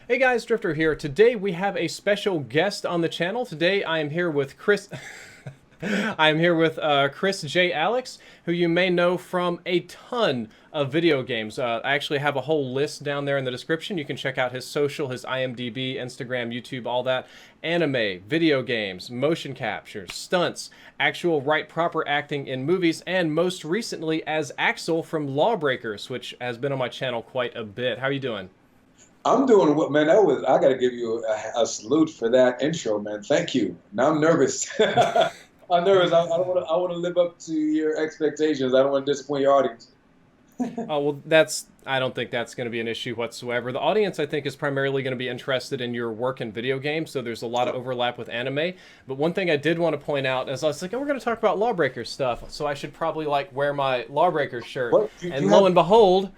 Hey guys, Drifter here. Today we have a special guest on the channel. Today I am here with Chris. I am here with Chris J. Alex, who you may know from a ton of video games. I actually have a whole list down there in the description. You can check out his social, his IMDb, Instagram, YouTube, all that. Anime, video games, motion capture, stunts, actual right proper acting in movies, and most recently as Axel from Lawbreakers, which has been on my channel quite a bit. How are you doing? I'm doing what, man. I got to give you a salute for that intro, man. Thank you. Now I'm nervous. I'm nervous. I don't want to. I want to live up to your expectations. I don't want to disappoint your audience. Oh, well, I don't think that's going to be an issue whatsoever. The audience, I think, is primarily going to be interested in your work in video games, so there's a lot of overlap with anime. But one thing I did want to point out is I was like, oh, we're going to talk about Lawbreakers stuff, so I should probably, like, wear my Lawbreakers shirt. What And you lo have? and behold,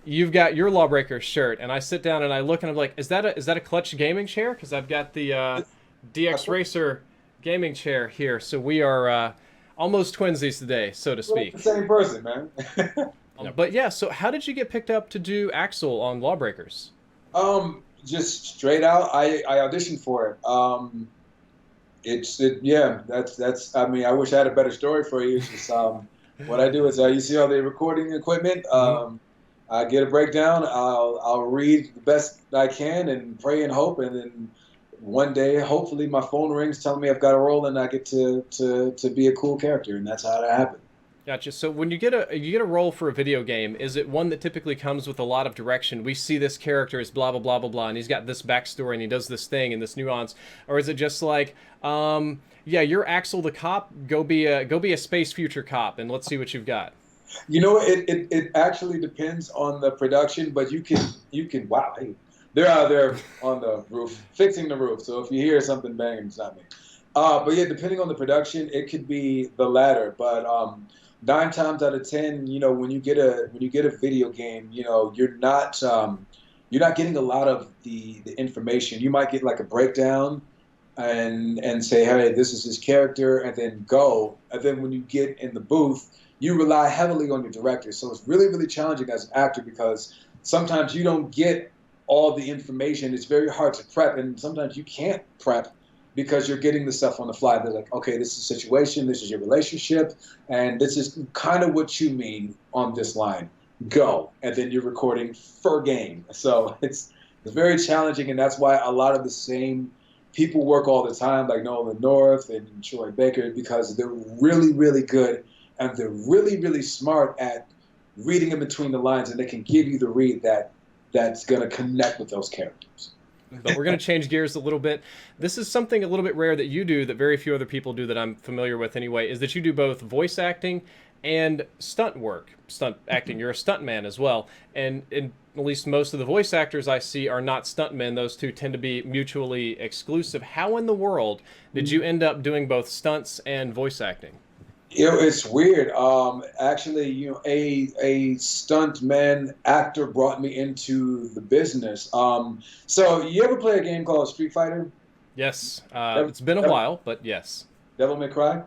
you've got your Lawbreakers shirt, and I sit down and I look and I'm like, is that a Clutch gaming chair? Because I've got the DX Racer gaming chair here, so we are almost twinsies today, so to We're speak. the same person, man. But yeah, so how did you get picked up to do Axel on Lawbreakers? Just straight out, I auditioned for it. Yeah. That's. I mean, I wish I had a better story for you. It's just, what I do is you see all the recording equipment. Hmm. I get a breakdown. I'll read the best I can and pray and hope, and then one day, hopefully, my phone rings telling me I've got a role and I get to be a cool character, and that's how that happened. Gotcha. So when you get a role for a video game, is it one that typically comes with a lot of direction? We see this character as blah blah blah blah blah, and he's got this backstory and he does this thing and this nuance, or is it just like, yeah, you're Axel the cop, go be a space future cop, and let's see what you've got. You know, it actually depends on the production, but you can wow, hey, they're out there on the roof fixing the roof. So if you hear something banging, it's not me. But yeah, depending on the production, it could be the latter. But 9 times out of 10, when you get a video game, you're not getting a lot of the information. You might get like a breakdown and say, hey, this is his character, and then go. And then when you get in the booth, you rely heavily on your director. So it's really, really challenging as an actor because sometimes you don't get all the information. It's very hard to prep, and sometimes you can't prep because you're getting the stuff on the fly. They're like, okay, this is a situation, this is your relationship, and this is kind of what you mean on this line. Go. And then you're recording for game. So it's very challenging, and that's why a lot of the same people work all the time, like Nolan North and Troy Baker, because they're really, really good, and they're really, really smart at reading in between the lines, and they can give you the read that's going to connect with those characters. But we're going to change gears a little bit. This is something a little bit rare that you do that very few other people do that I'm familiar with anyway, is that you do both voice acting and stunt work. Stunt acting, you're a stunt man as well. And at least most of the voice actors I see are not stuntmen. Those two tend to be mutually exclusive. How in the world did you end up doing both stunts and voice acting? It's weird. Actually, a stunt man actor brought me into the business. So you ever play a game called Street Fighter? Yes, Devil, it's been a Devil, while, but yes. Devil May Cry?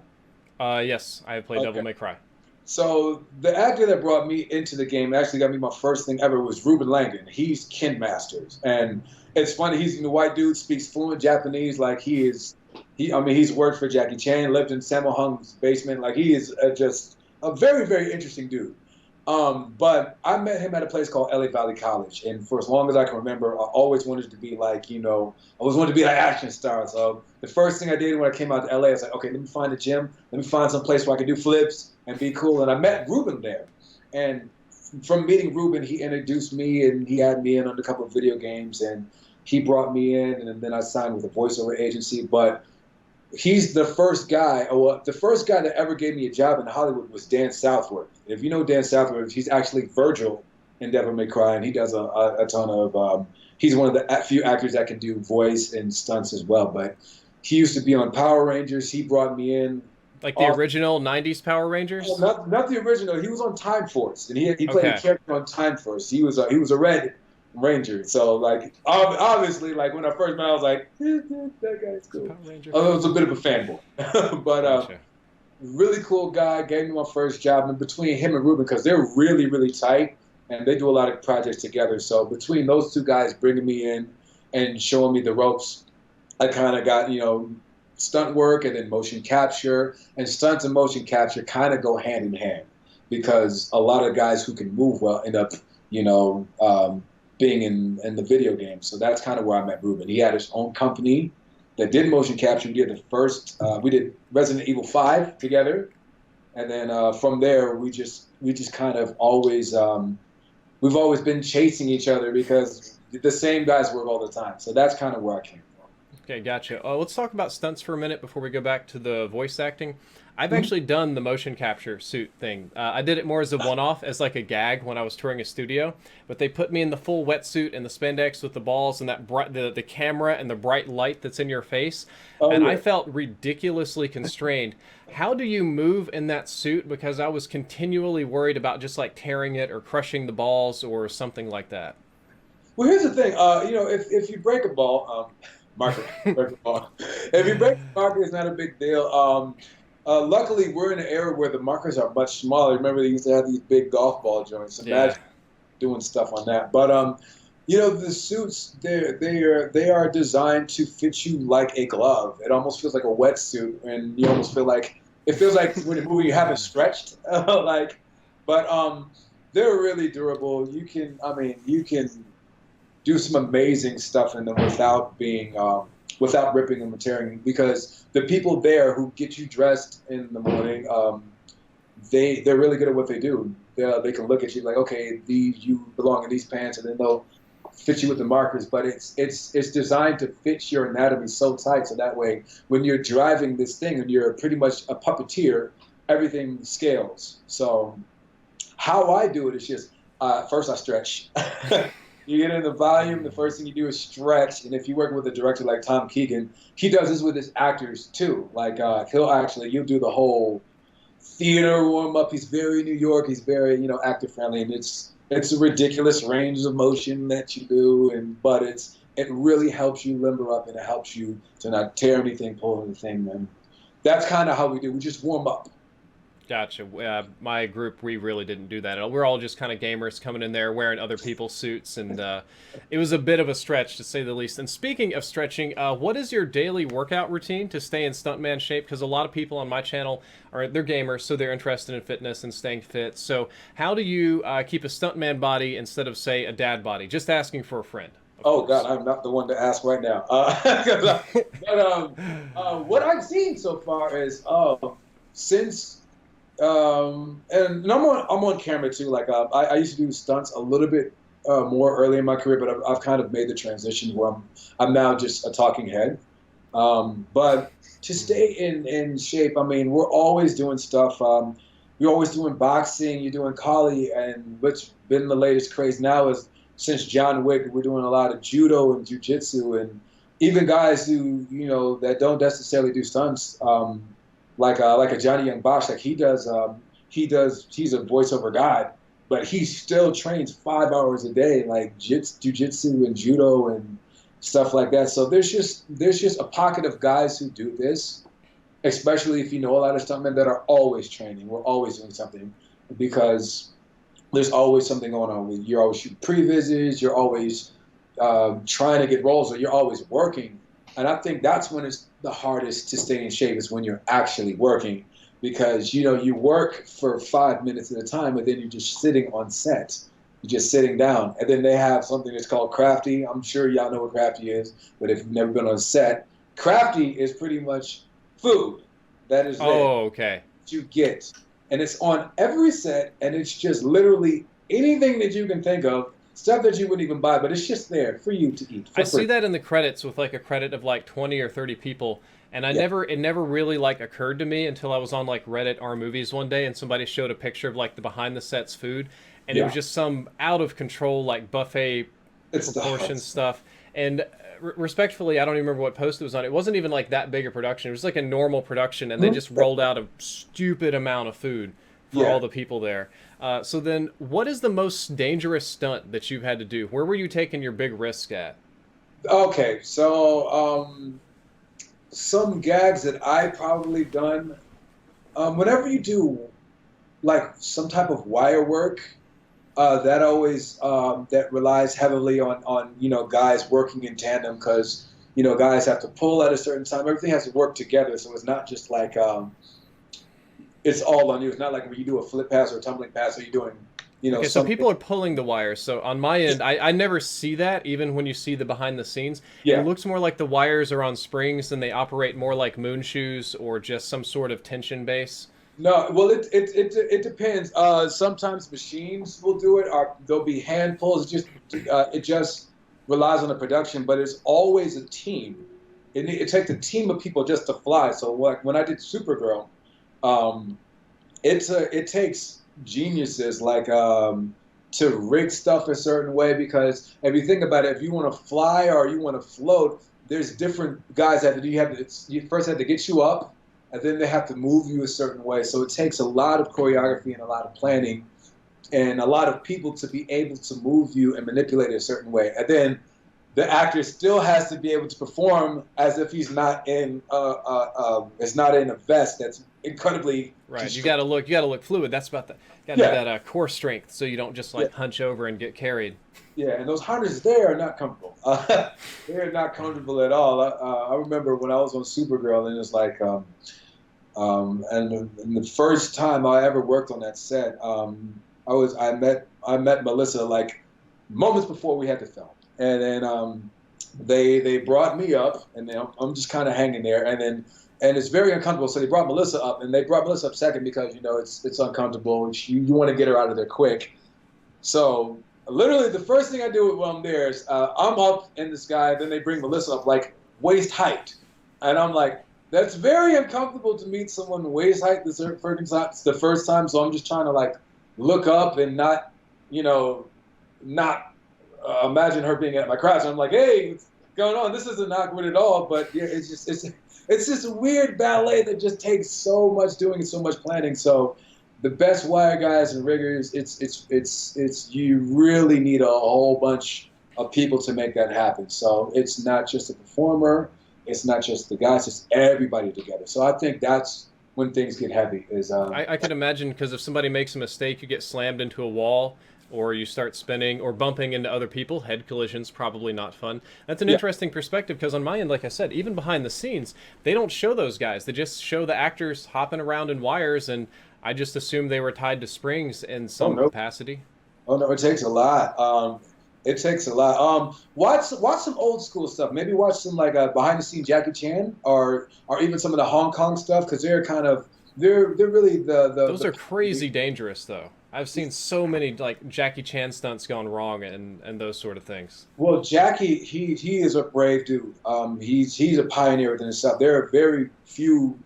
Yes, I have played Devil Okay. May Cry. So the actor that brought me into the game actually got me my first thing ever was Ruben Langdon. He's Ken Masters, and it's funny. He's the white dude, speaks fluent Japanese, like he is. I mean, he's worked for Jackie Chan, lived in Sammo Hung's basement. Like he is just a very, very interesting dude. But I met him at a place called LA Valley College, and for as long as I can remember, I always wanted to be like, I always wanted to be like action star. So the first thing I did when I came out to LA, I was like, okay, let me find a gym, let me find some place where I can do flips and be cool. And I met Ruben there, and from meeting Ruben, he introduced me and he had me in on a couple of video games, and he brought me in, and then I signed with a voiceover agency. But he's the first guy, the first guy that ever gave me a job in Hollywood was Dan Southworth. If you know Dan Southworth, he's actually Virgil in Devil May Cry, and he does a ton of, he's one of the few actors that can do voice and stunts as well. But he used to be on Power Rangers. He brought me in. Like the original 90s Power Rangers? Not the original. He was on Time Force, and he played a Okay. character on Time Force. He was a Red Ranger. So like obviously, like when I first met, I was like, that guy's It's a cool. Power Ranger. I was a bit of a fanboy, but Gotcha. really cool guy. Gave me my first job, and between him and Ruben, because they're really, really tight, and they do a lot of projects together. So between those two guys bringing me in, and showing me the ropes, I kind of got, stunt work and then motion capture. And stunts and motion capture kind of go hand in hand because a lot of guys who can move well end up, being in the video game. So that's kind of where I met Ruben. He had his own company that did motion capture. We did we did Resident Evil 5 together. And then from there, we just kind of always, we've always been chasing each other because the same guys work all the time. So that's kind of where I came from. Okay, gotcha. Let's talk about stunts for a minute before we go back to the voice acting. I've actually done the motion capture suit thing. I did it more as a one-off, as like a gag when I was touring a studio. But they put me in the full wetsuit and the spandex with the balls and that the camera and the bright light that's in your face. And I felt ridiculously constrained. How do you move in that suit? Because I was continually worried about just like tearing it or crushing the balls or something like that. Well, here's the thing. If you break a ball, marker, break a ball. If you break a marker, it's not a big deal. Luckily, we're in an era where the markers are much smaller. Remember, they used to have these big golf ball joints. Imagine doing stuff on that. But the suits they are designed to fit you like a glove. It almost feels like a wetsuit, and you almost feel like it feels like when you're moving, you haven't stretched. But they're really durable. You can do some amazing stuff in them without being without ripping them and tearing, because the people there who get you dressed in the morning, they're really good at what they do. They can look at you like, okay, you belong in these pants, and then they'll fit you with the markers. But it's designed to fit your anatomy so tight, so that way when you're driving this thing and you're pretty much a puppeteer, everything scales. So how I do it is just first I stretch. You get in the volume, the first thing you do is stretch. And if you work with a director like Tom Keegan, he does this with his actors too. Like you'll do the whole theater warm up. He's very New York. He's very, actor friendly, and it's a ridiculous range of motion that you do. But it really helps you limber up, and it helps you to not tear anything, pull anything. And that's kind of how we do. We just warm up. Gotcha. My group, we really didn't do that at all. We're all just kind of gamers coming in there wearing other people's suits, and it was a bit of a stretch, to say the least. And speaking of stretching, what is your daily workout routine to stay in stuntman shape? Because a lot of people on my channel they're gamers, so they're interested in fitness and staying fit. So how do you keep a stuntman body instead of, say, a dad body? Just asking for a friend. Oh, God, I'm not the one to ask right now. What I've seen so far is since... and I'm on camera too. Like I used to do stunts a little bit more early in my career, but I've kind of made the transition where I'm now just a talking head. But to stay in shape, we're always doing stuff. You're always doing boxing. You're doing Kali, and what's been the latest craze now is since John Wick, we're doing a lot of judo and jiu-jitsu, and even guys who that don't necessarily do stunts. Like a Johnny Young Bosch, like he's a voiceover god, but he still trains 5 hours a day, like jiu-jitsu and judo and stuff like that. So there's just a pocket of guys who do this, especially if you know a lot of stuntmen that are always training. We're always doing something because there's always something going on. You're always shooting pre-vises, you're always trying to get roles, or you're always working. And I think that's when it's the hardest to stay in shape, is when you're actually working, because you work for 5 minutes at a time, and then you're just sitting on set. You're just sitting down, and then they have something that's called crafty. I'm sure y'all know what crafty is, but if you've never been on set, crafty is pretty much food that is there. Oh, okay. That you get, and it's on every set, and it's just literally anything that you can think of. Stuff that you wouldn't even buy, but it's just there for you to eat. I see that in the credits with like a credit of like 20 or 30 people, and it never really like occurred to me until I was on like Reddit R Movies one day, and somebody showed a picture of like the behind the sets food, and it was just some out of control like buffet proportion stuff. And respectfully, I don't even remember what post it was on. It wasn't even like that big a production. It was like a normal production, and they just rolled out a stupid amount of food for all the people there. So then, what is the most dangerous stunt that you've had to do? Where were you taking your big risk at? Okay, so some gags that I probably done. Whenever you do like some type of wire work, That always that relies heavily on guys working in tandem because guys have to pull at a certain time. Everything has to work together, so it's not just like it's all on you. It's not like when you do a flip pass or a tumbling pass, or you're doing Okay, so something. people are pulling the wires. So on my end, I never see that, even when you see the behind the scenes. It Yeah. looks more like the wires are on springs and they operate more like moon shoes or just some sort of tension base. No, well, it depends. Sometimes machines will do it, or there'll be hand pulls. It just relies on the production, but it's always a team. It takes a team of people just to fly. So like when I did Supergirl, um, it takes geniuses like to rig stuff a certain way because if you think about it, if you want to fly or you want to float, there's different guys that you first have to get you up, and then they have to move you a certain way. So it takes a lot of choreography and a lot of planning and a lot of people to be able to move you and manipulate it a certain way. And then the actor still has to be able to perform as if he's not it's not in a vest that's incredibly Right. constricted. You gotta look fluid. That's about the got to have Yeah, that core strength so you don't just yeah, like hunch over and get carried. yeah. And those harnesses, they are not comfortable. They are not comfortable at all. I remember when I was on Supergirl, and it's like, and the first time I ever worked on that set, I met Melissa like moments before we had to film, and then they brought me up, and then I'm just kind of hanging there, and it's very uncomfortable. So they brought Melissa up, and they brought Melissa up second because it's uncomfortable. You want to get her out of there quick. So literally, the first thing I do while I'm there is I'm up in the sky. Then they bring Melissa up like waist height, and I'm like, that's very uncomfortable to meet someone waist height the first time. So I'm just trying to like look up and not, not imagine her being at my crouch. I'm like, hey, what's going on? This isn't awkward at all. But yeah, it's just a weird ballet that just takes so much doing and so much planning. So the best wire guys and riggers, it's you really need a whole bunch of people to make that happen. So it's not just a performer, it's not just the guys, it's everybody together. So I think that's when things get heavy. I can imagine because if somebody makes a mistake, you get slammed into a wall, or you start spinning or bumping into other people. Head collisions probably not fun. That's an Yeah. interesting perspective because on my end, like I said, even behind the scenes, they don't show those guys. They just show the actors hopping around in wires, and I just assumed they were tied to springs in Oh some no. capacity. Oh no, it takes a lot. It takes a lot. Watch some old school stuff. Maybe watch some like behind the scenes Jackie Chan or even some of the Hong Kong stuff because they're really Those are the crazy dangerous, though. I've seen so many like Jackie Chan stunts gone wrong and those sort of things. well, Jackie, he is a brave dude. He's a pioneer within himself. There are very few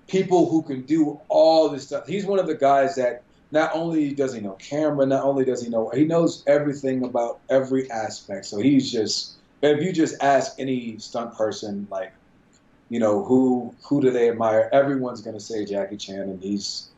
people who can do all this stuff. He's one of the guys that not only does he know camera, not only does he knows everything about every aspect. So he's just if you just ask any stunt person like, who do they admire, everyone's gonna say Jackie Chan, and he's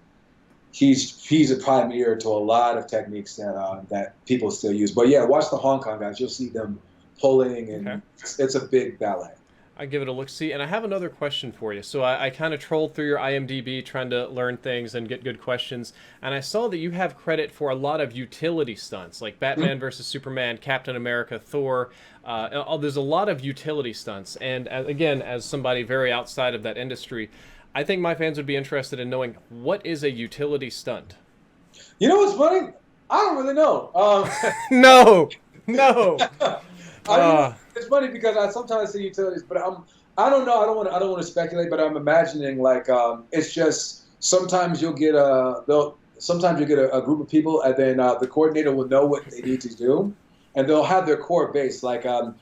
a pioneer to a lot of techniques that people still use. But yeah, watch the Hong Kong guys. You'll see them pulling, Okay. and it's a big ballet. I give it a look see, and I have another question for you. So I kind of trolled through your IMDb trying to learn things and get good questions, and I saw that you have credit for a lot of utility stunts, like Batman versus Superman, Captain America, Thor. There's a lot of utility stunts, and again, as somebody very outside of that industry, I think my fans would be interested in knowing what is a utility stunt. You know what's funny? I don't really know. No, no. It's funny because I sometimes see utilities, but I don't know. I don't want to speculate, but I'm imagining like it's just sometimes sometimes you get a group of people, and then the coordinator will know what they need to do, and they'll have their core base. Like the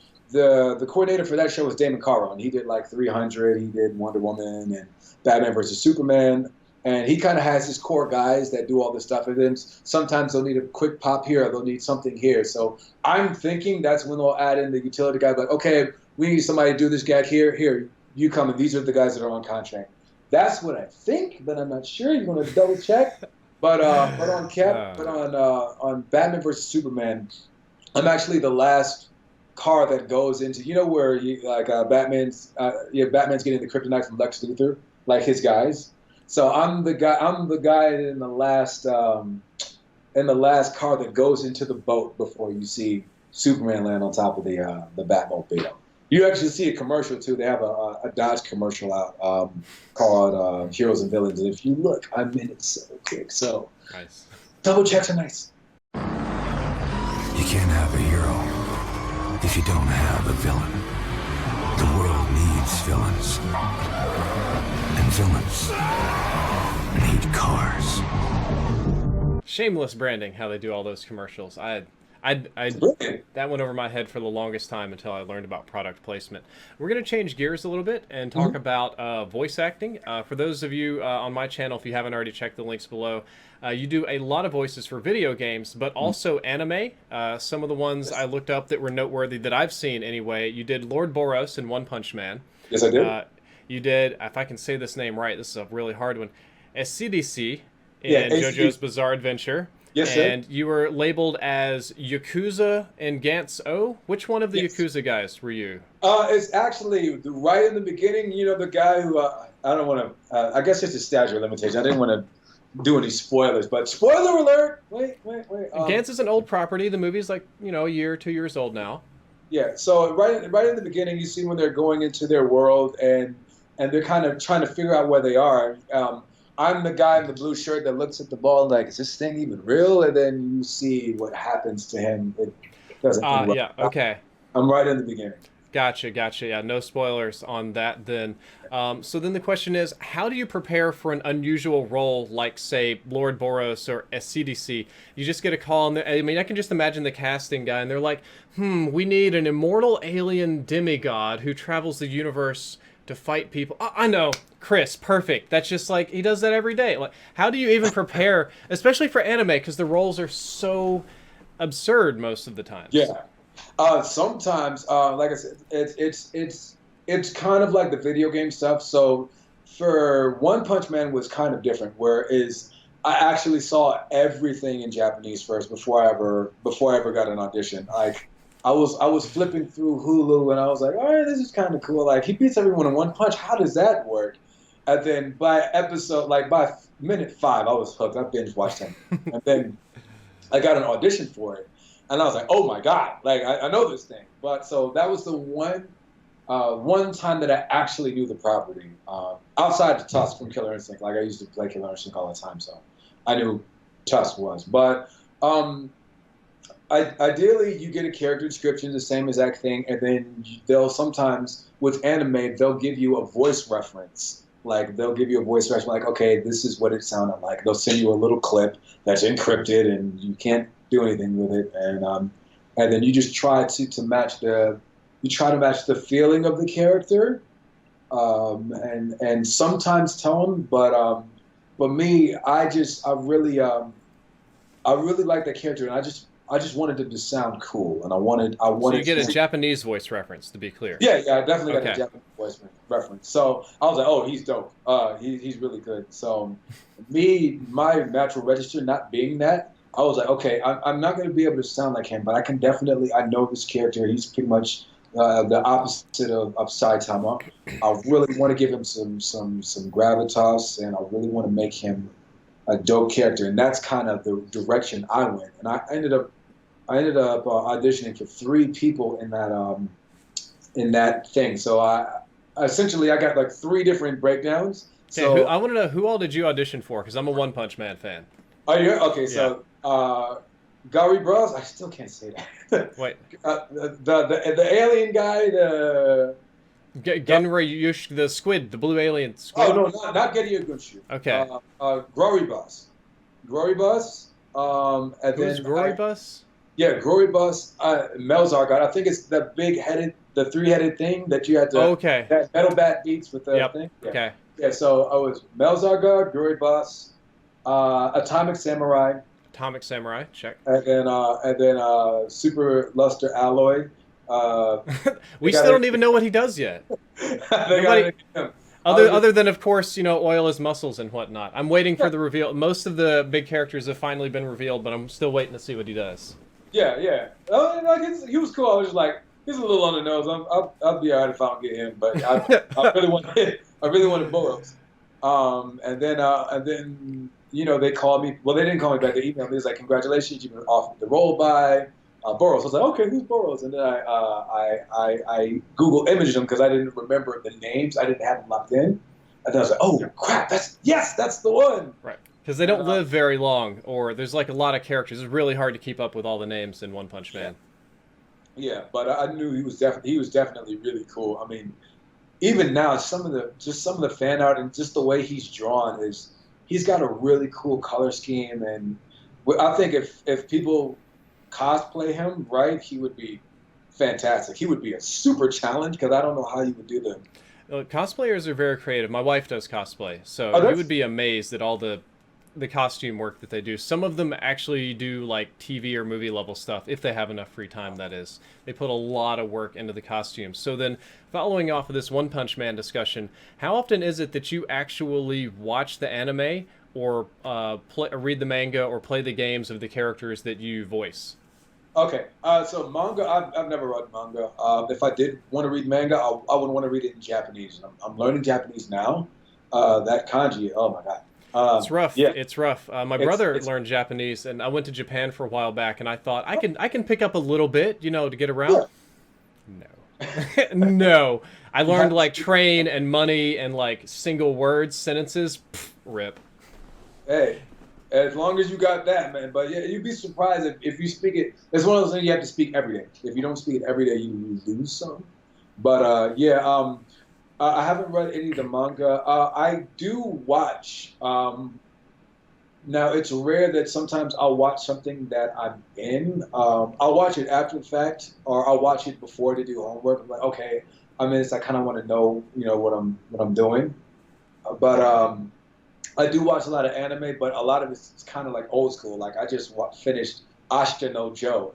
coordinator for that show was Damon Caro, and he did like 300. He did Wonder Woman and Batman versus Superman. And he kind of has his core guys that do all this stuff. And then sometimes they'll need a quick pop here, or they'll need something here. So I'm thinking that's when they'll add in the utility guy. Like, okay, we need somebody to do this gag here. Here, you come, and these are the guys that are on contract. That's what I think, but I'm not sure. You're going to double check. On Batman versus Superman, I'm actually the last car that goes into where Batman's getting the kryptonite from Lex Luthor, like his guys. So I'm the guy in the last in the last car that goes into the boat before you see Superman land on top of the Batmobile. You actually see a commercial too. They have a Dodge commercial out called Heroes and Villains. And if you look, I'm in it so quick. So Nice. double checks are nice. You can't have a hero if you don't have a villain. The world needs villains. And villains need cars. Shameless branding, how they do all those commercials. That went over my head for the longest time until I learned about product placement. We're going to change gears a little bit and talk about voice acting. For those of you on my channel, if you haven't already checked the links below, you do a lot of voices for video games, but also anime. Some of the ones I looked up that were noteworthy that I've seen anyway. You did Lord Boros in One Punch Man. Yes, I did. You did, if I can say this name right, this is a really hard one, SCDC in Yeah, JoJo's Bizarre Adventure. Yes, sir. And you were labeled as Yakuza in Gantz O. Which one of the Yakuza guys were you? It's actually right in the beginning. You know, the guy who I don't want to. I guess it's a statute of limitation. I didn't want to do any spoilers, but spoiler alert! Wait. Gantz is an old property. The movie's like a year, 2 years old now. Yeah. So right in the beginning, you see when they're going into their world and they're kind of trying to figure out where they are. I'm the guy in the blue shirt that looks at the ball like, is this thing even real? And then you see what happens to him. It doesn't. Yeah. Okay. I'm right in the beginning. Gotcha. Yeah, no spoilers on that then. So then the question is, how do you prepare for an unusual role like, say, Lord Boros or SCDC? You just get a call, and I mean, I can just imagine the casting guy, and they're like, we need an immortal alien demigod who travels the universe to fight people. I know, Chris, perfect. That's just like, he does that every day. Like, how do you even prepare, especially for anime, because the roles are so absurd most of the time? Yeah. Sometimes, like I said, it's kind of like the video game stuff. So for One Punch Man was kind of different, whereas I actually saw everything in Japanese first before I ever got an audition. Like I was flipping through Hulu and I was like, all right, this is kind of cool. Like he beats everyone in one punch. How does that work? And then by minute 5, I was hooked. I binge watched him, and then I got an audition for it. And I was like, oh my God, like I know this thing. But so that was the one time that I actually knew the property. Outside of Tusk from Killer Instinct, like I used to play Killer Instinct all the time, so I knew Tusk was. But ideally, you get a character description, the same exact thing, and then they'll sometimes, with anime, they'll give you a voice reference. Like, they'll give you a voice reference, like, okay, this is what it sounded like. They'll send you a little clip that's encrypted, and you can't do anything with it, and then you just try to match the feeling of the character, and sometimes tone, but me, I really like the character, and I just wanted it to sound cool, and I wanted. So you get a Japanese voice reference, to be clear. Yeah, I definitely got a Japanese voice reference. So I was like, oh, he's dope. He's really good. So my natural register not being that, I was like, okay, I'm not going to be able to sound like him, but I know this character. He's pretty much the opposite of Saitama. I really want to give him some gravitas, and I really want to make him a dope character, and that's kind of the direction I went. And I ended up auditioning for 3 people in that thing. So I got like 3 different breakdowns. Okay, so I want to know, who all did you audition for? Because I'm a One Punch Man fan. Oh, yeah? Okay, so Gary Bros, I still can't say that. Wait. The alien guy, Genra the squid, the blue alien squid. Oh, no, not Getty Gushu. Okay. Grorybus. And Who's Grorybus? Yeah, Grorybus, Melzargard. I think it's the 3-headed thing that you had to. That metal bat beats with the thing. Yeah. Okay. Yeah, so I was Melzargard, Grorybus, Atomic Samurai. Atomic Samurai, check. And then Super Luster Alloy. We still don't even know what he does yet. Other than, of course, oil his muscles and whatnot. I'm waiting for the reveal. Most of the big characters have finally been revealed, but I'm still waiting to see what he does. Yeah. He was cool. I was just like, he's a little on the nose. I'll be alright if I don't get him, but I really want Boros. And then they called me. Well, they didn't call me back. They emailed me. It was like, congratulations, you've been offered the role by Boros. I was like, okay, who's Boros? And then I Google imaged them because I didn't remember the names. I didn't have them locked in. And then I was like, oh crap, that's the one. Right. Because they don't live very long, or there's like a lot of characters. It's really hard to keep up with all the names in One Punch Man. Yeah, but I knew he was definitely really cool. I mean, even now, some of the fan art and just the way he's drawn he's got a really cool color scheme, and I think if people cosplay him right, he would be fantastic. He would be a super challenge because I don't know how you would do them. Cosplayers are very creative. My wife does cosplay, so you would be amazed at all the costume work that they do. Some of them actually do like TV or movie level stuff, if they have enough free time, that is. They put a lot of work into the costumes. So then, following off of this One Punch Man discussion, how often is it that you actually watch the anime or read the manga or play the games of the characters that you voice? Okay, so manga, I've never read manga. If I did want to read manga, I would want to read it in Japanese. I'm learning Japanese now. That kanji, oh my god. It's rough. Yeah. It's rough. My brother learned Japanese, and I went to Japan for a while back, and I thought I can pick up a little bit, to get around. Yeah. No, no. I learned like train and money and like single words, sentences. Pff, rip. Hey, as long as you got that, man. But yeah, you'd be surprised if you speak it. It's one of those things you have to speak every day. If you don't speak it every day, you lose some. But I haven't read any of the manga. I do watch. Now, it's rare that sometimes I'll watch something that I'm in. I'll watch it after the fact, or I'll watch it before to do homework. I'm like, okay, I'm in this. I kind of want to know, what I'm doing. But I do watch a lot of anime, but a lot of it's kind of like old school. Like I just finished Ashita no Joe.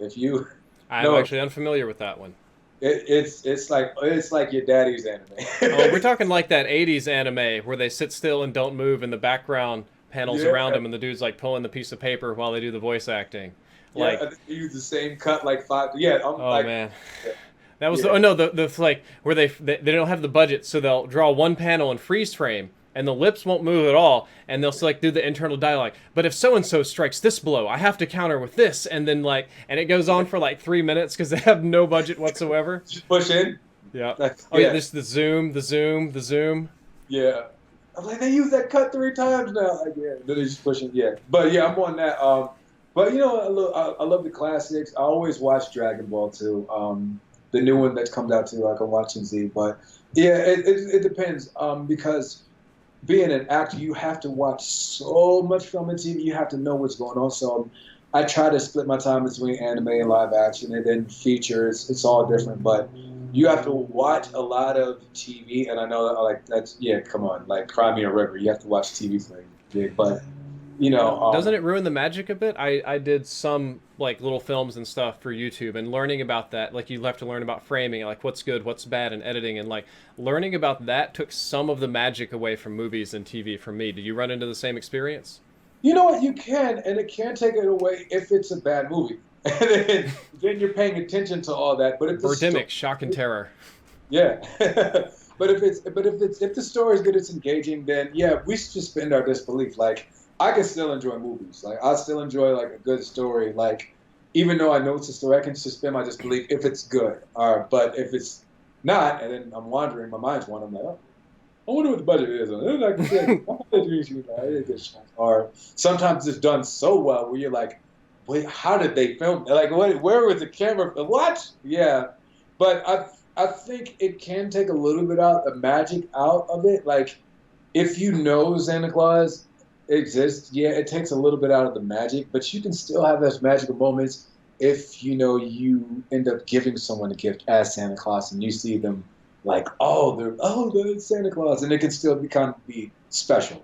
I'm actually unfamiliar with that one. It's like your daddy's anime. Oh, we're talking like that 80s anime where they sit still and don't move and the background panels around them and the dude's like pulling the piece of paper while they do the voice acting. Like, I think they use the same cut like 5. Yeah. Man. That was the like where they don't have the budget, so they'll draw one panel in freeze frame and the lips won't move at all, and they'll like do the internal dialogue. But if so and so strikes this blow, I have to counter with this, and then and it goes on for like 3 minutes because they have no budget whatsoever. Just push in. Yeah. This the zoom. Yeah. I'm like, they use that cut 3 times now. Like, yeah, then they just pushing. Yeah, but yeah, I'm on that. But I love the classics. I always watch Dragon Ball too. The new one that comes out too, like I'm watching Z. But yeah, it depends. Because being an actor, you have to watch so much film and TV. You have to know what's going on. So I try to split my time between anime and live action, and then features. It's all different, but you have to watch a lot of TV. And I know come on, like Cry Me a River. You have to watch TV for it. But doesn't it ruin the magic a bit? I did some like little films and stuff for YouTube, and learning about that, like you have to learn about framing, like what's good, what's bad, and editing, and like learning about that took some of the magic away from movies and TV for me. Did you run into the same experience? You know what, you can, and it can take it away if it's a bad movie. And then you're paying attention to all that. But if Birdemic, shock and terror. Yeah. But if the story is good, it's engaging, then yeah, we suspend our disbelief. Like, I can still enjoy movies. Like, I still enjoy like a good story. Like, even though I know it's a story, I can suspend my disbelief if it's good. But if it's not, and then I'm wandering, my mind's wandering, I'm like, oh, I wonder what the budget is. Or sometimes it's done so well where you're like, wait, how did they film? Like, where was the camera? What? Yeah, but I think it can take a little bit out the magic out of it. Like, if you know Santa Claus exists, yeah, it takes a little bit out of the magic, but you can still have those magical moments if you end up giving someone a gift as Santa Claus and you see them like, they're Santa Claus, and it can still be special.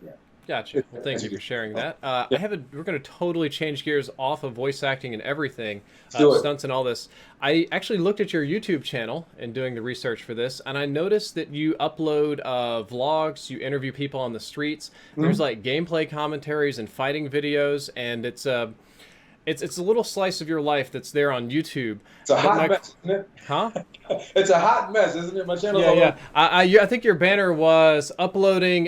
Yeah. Gotcha. Well, thank you for sharing that. We're going to totally change gears off of voice acting and everything, stunts and all this. I actually looked at your YouTube channel and doing the research for this, and I noticed that you upload vlogs, you interview people on the streets. There's like gameplay commentaries and fighting videos, and it's it's a little slice of your life that's there on YouTube. It's a But hot mess, isn't it? huh? It's a hot mess, isn't it? My channel's Yeah, all yeah. over. I think your banner was uploading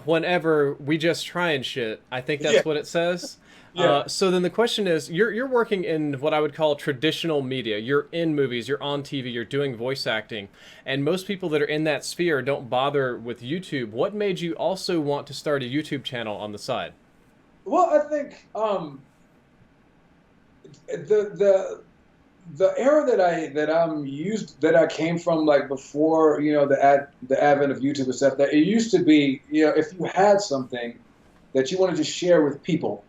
whenever we just try and shit. I think that's Yeah, what it says. yeah. So then the question is, you're working in what I would call traditional media. You're in movies, you're on TV, you're doing voice acting, and most people that are in that sphere don't bother with YouTube. What made you also want to start a YouTube channel on the side? Well, I think the the era that I came from, like before, the advent of YouTube and stuff, that it used to be, if you had something that you wanted to share with people,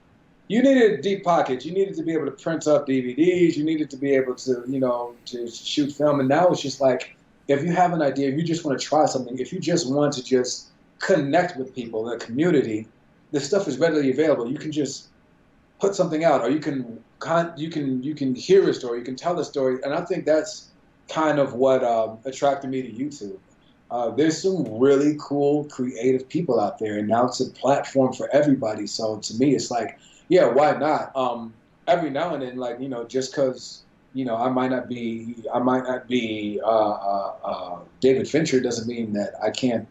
you needed deep pockets. You needed to be able to print up DVDs. You needed to be able to, to shoot film. And now it's just like, if you have an idea, if you just want to try something, if you just want to just connect with people, the community, this stuff is readily available. You can just put something out, or you can hear a story, you can tell a story, and I think that's kind of what attracted me to YouTube. There's some really cool, creative people out there, and now it's a platform for everybody. So to me, it's like, yeah, why not? Every now and then, like, just because I might not be David Fincher doesn't mean that I can't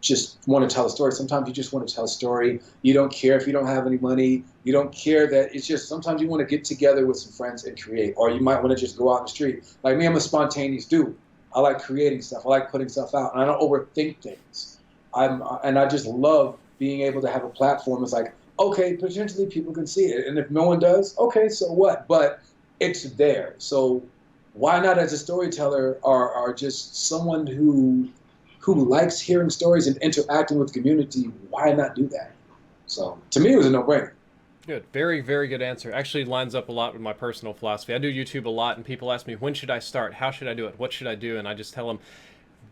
just want to tell a story. Sometimes you just want to tell a story. You don't care if you don't have any money. You don't care that it's just sometimes you want to get together with some friends and create, or you might want to just go out in the street. Like me, I'm a spontaneous dude. I like creating stuff. I like putting stuff out, and I don't overthink things. And I just love being able to have a platform. It's like, okay, potentially people can see it, and if no one does, okay, so what? But it's there. So why not, as a storyteller, or just someone who likes hearing stories and interacting with the community, why not do that? So to me, it was a no-brainer. Good. Very, very good answer. Actually lines up a lot with my personal philosophy. I do YouTube a lot, and people ask me, when should I start? How should I do it? What should I do? And I just tell them,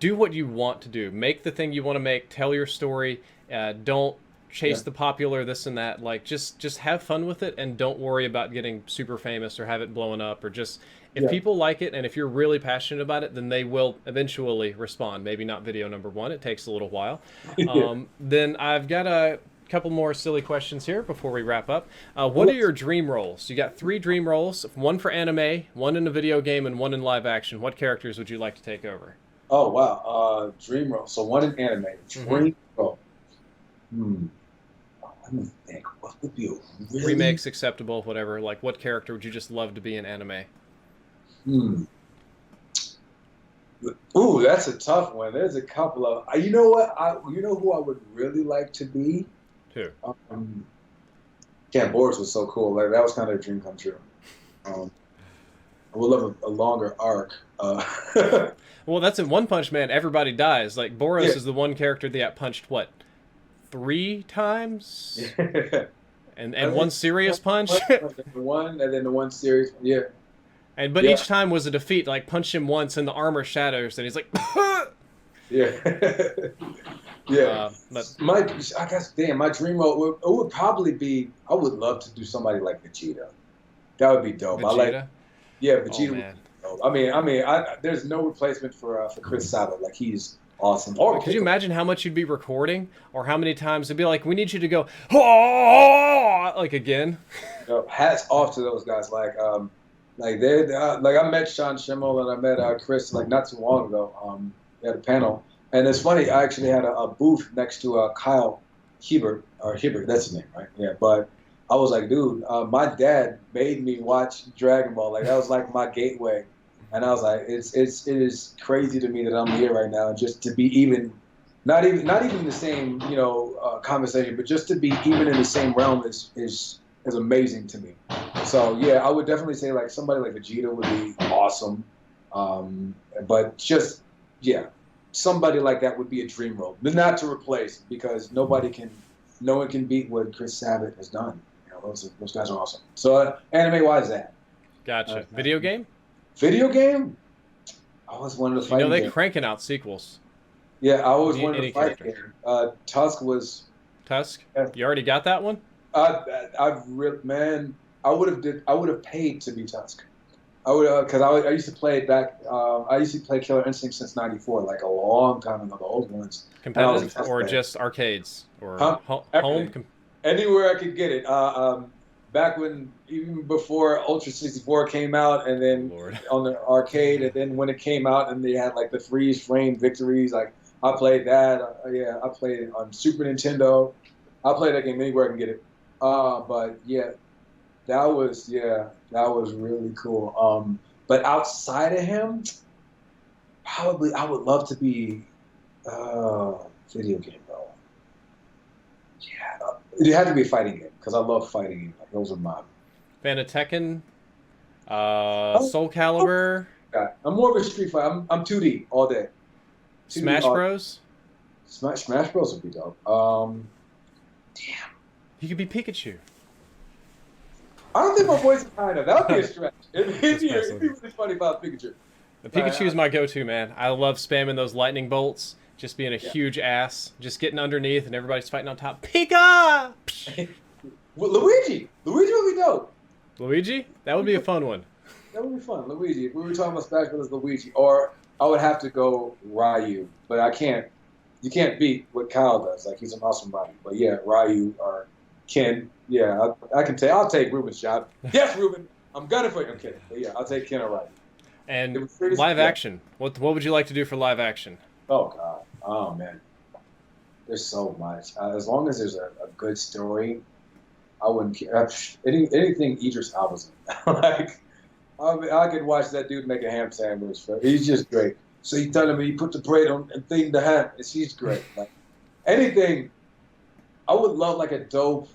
do what you want to do. Make the thing you want to make. Tell your story. Don't chase the popular this and that. Like, just have fun with it, and don't worry about getting super famous or have it blowing up, or just... If people like it, and if you're really passionate about it, then they will eventually respond. Maybe not video number one. It takes a little while. Then I've got a couple more silly questions here before we wrap up. What are your dream roles? You got 3 dream roles, one for anime, one in a video game, and one in live action. What characters would you like to take over? Oh, wow. Dream role. So one in anime. Dream role. Let me think. What would be a really... Remakes, acceptable, whatever. Like, what character would you just love to be in anime? Ooh, that's a tough one. There's a couple of... You know what? You know who I would really like to be? Who? Boros was so cool. Like, that was kind of a dream come true. I would love a longer arc. Well, that's in One Punch Man. Everybody dies. Like, Boros is the one character that got punched, what, 3 times? And one serious punch? One, and then the one serious... Yeah. But each time was a defeat. Like, punch him once and the armor shatters, and he's like, yeah. I guess, my dream role would probably be, I would love to do somebody like Vegeta. That would be dope. Vegeta? Vegeta. Oh, would man. be dope. there's no replacement for Chris Sabat. Like, he's awesome. Or could you imagine how much you'd be recording, or how many times it'd be like, we need you to go, oh, like again? Hats off to those guys. Like I met Sean Schimmel and I met Chris like not too long ago. We had a panel, and it's funny. I actually had a booth next to Kyle Hebert, that's his name, right? Yeah. But I was like, dude, my dad made me watch Dragon Ball. Like, that was like my gateway, and I was like, it is crazy to me that I'm here right now, just to be not even in the same conversation, but just to be even in the same realm is amazing to me. So yeah, I would definitely say like somebody like Vegeta would be awesome. But just somebody like that would be a dream role, but not to replace, because no one can beat what Chris Sabat has done. Those guys are awesome. So anime wise, that. Gotcha. Video game? Video game? I was one of the fighting. They're cranking out sequels. Yeah, I was one of the fighting games. Tusk was. Tusk? You already got that one? I would have paid to be Tusk. I would, because I used to play it back. I used to play Killer Instinct since '94, like a long time ago, the old ones. Competitive or just arcades or home? Anywhere I could get it. back when even before Ultra 64 came out, and then Lord. on the arcade, and then when it came out, and they had like the freeze frame victories. Like I played that. Yeah, I played it on Super Nintendo. I play that game anywhere I can get it. But yeah, that was really cool. But outside of him, probably I would love to be video game though. Yeah, it had to be a fighting game because I love fighting games. Like, those are mine. Fan of Tekken, Soul Calibur, I'm more of a Street Fighter. I'm 2D all day. 2D Smash Bros. Smash Bros would be dope. Damn. You could be Pikachu. I don't think my voice is high enough. That would be a stretch. It'd be really funny about Pikachu. The Pikachu is my go-to, man. I love spamming those lightning bolts, just being a huge ass, just getting underneath, and everybody's fighting on top. Pika! Well, Luigi would be dope. Luigi? That would be a fun one. That would be fun. Luigi. If we were talking about Smash Bros. Luigi, or I would have to go Ryu, but I can't. You can't beat what Kyle does. Like, he's an awesome body. But yeah, Ryu or Ken. Yeah, I can take. I'll take Ruben's shot. Yes, Ruben. I'm gunning for you. I'm kidding. But yeah, I'll take Ken or Ryu. And live action. What would you like to do for live action? Oh God. Oh man. There's so much. As long as there's a good story, I wouldn't care. Anything Idris Elba's in. Like, I could watch that dude make a ham sandwich. He's just great. So you telling me you put the bread on and thing the ham? She's great. Like, anything. I would love like a dope,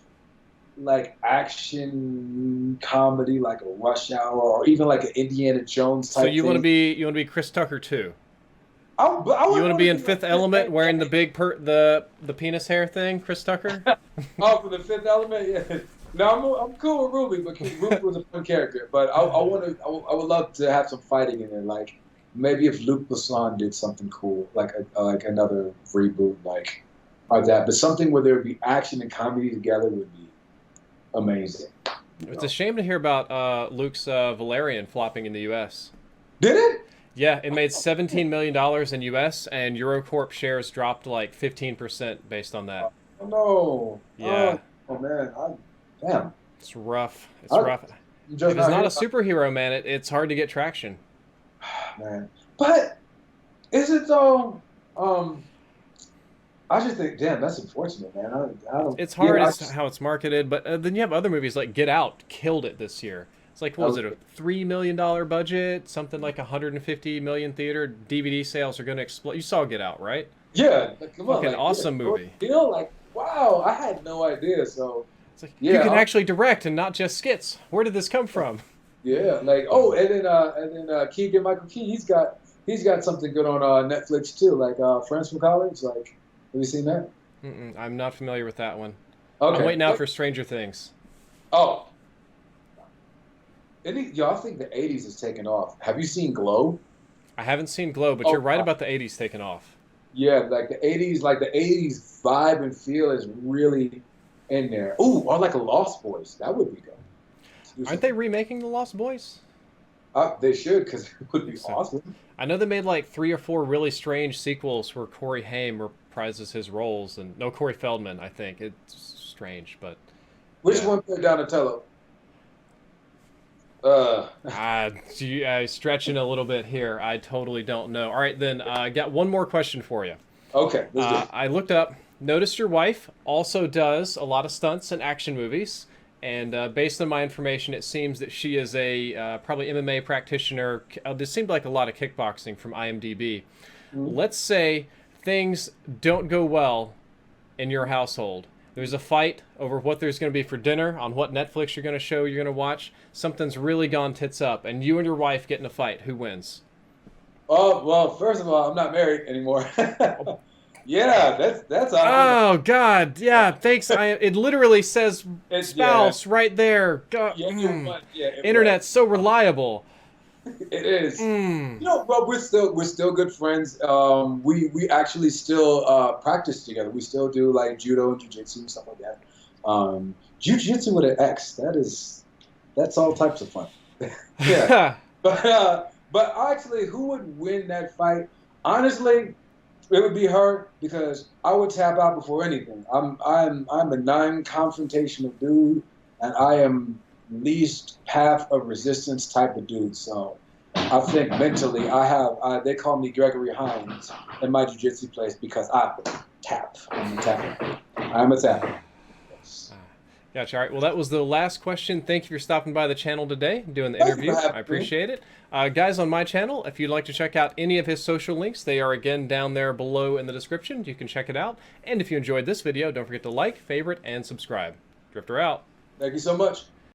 like action comedy, like a Rush Hour, or even like an Indiana Jones type. So you want to be Chris Tucker too? You want to be in Fifth Element wearing the big the penis hair thing, Chris Tucker? Oh, for the Fifth Element, yeah. No, I'm cool with Ruby, but Ruby was a fun character. But I would love to have some fighting in there. Like maybe if Luke Besson did something cool, like another reboot, like that. But something where there would be action and comedy together would be amazing. It's a shame to hear about Luke's Valerian flopping in the U.S. Did it? Yeah, it made $17 million in U.S. and Eurocorp shares dropped like 15% based on that. Oh no! Yeah. Oh man! Damn. It's rough. It's rough. If it's not a superhero, man, it's hard to get traction. Man, but is it though? I just think, damn, that's unfortunate, man. I don't. It's hard. It's how it's marketed, but then you have other movies like Get Out, killed it this year. It's like, what was it, a $3 million budget? Something like 150 million theater. DVD sales are going to explode. You saw Get Out, right? Yeah. Come on. Fucking awesome movie. Like, wow, I had no idea. So it's like, you can actually direct and not just skits. Where did this come from? Yeah, like, oh, and then Keegan Michael Key, he's got something good on Netflix too, like Friends from College. Like, have you seen that? I'm not familiar with that one. Okay. I'm waiting out for Stranger Things. Oh. Y'all think the 80s is taking off. Have you seen Glow? I haven't seen Glow, but you're right about the 80s taking off. Yeah, like the 80s vibe and feel is really in there. Ooh, or like a Lost Boys. That would be dope. Aren't they remaking The Lost Boys? They should, because it would be awesome. I know they made like 3 or 4 really strange sequels where Corey Haim reprises his roles, and no, Corey Feldman, I think. It's strange, but... Which one played Donatello? Stretching a little bit here. I totally don't know. All right, then I got one more question for you. Okay. I looked up, noticed your wife also does a lot of stunts and action movies, and based on my information, it seems that she is a probably MMA practitioner. This seemed like a lot of kickboxing from IMDb. Let's say things don't go well in your household. There's a fight over what there's going to be for dinner, on what Netflix you're going to watch. Something's really gone tits up, and you and your wife get in a fight. Who wins? Oh, well, first of all, I'm not married anymore. Yeah, that's Oh, God. Yeah, thanks. It literally says spouse right there. God, Internet's so reliable. It is. You know, bro, we're still good friends. We actually still practice together. We still do like judo and jiu-jitsu and stuff like that. Jiu-jitsu with an X, that's all types of fun. Yeah. But actually, who would win that fight? Honestly, it would be her, because I would tap out before anything. I'm a non-confrontational dude. and I am least path of resistance type of dude. So I think mentally, they call me Gregory Hines in my jiu-jitsu place because I tap. I'm a tapper. I'm a tapper. Yes. Gotcha. All right. Well, that was the last question. Thank you for stopping by the channel today, doing the Thank you interview. for having I me. appreciate it. Guys, on my channel, if you'd like to check out any of his social links, they are again down there below in the description. You can check it out. And if you enjoyed this video, don't forget to like, favorite, and subscribe. Drifter out. Thank you so much.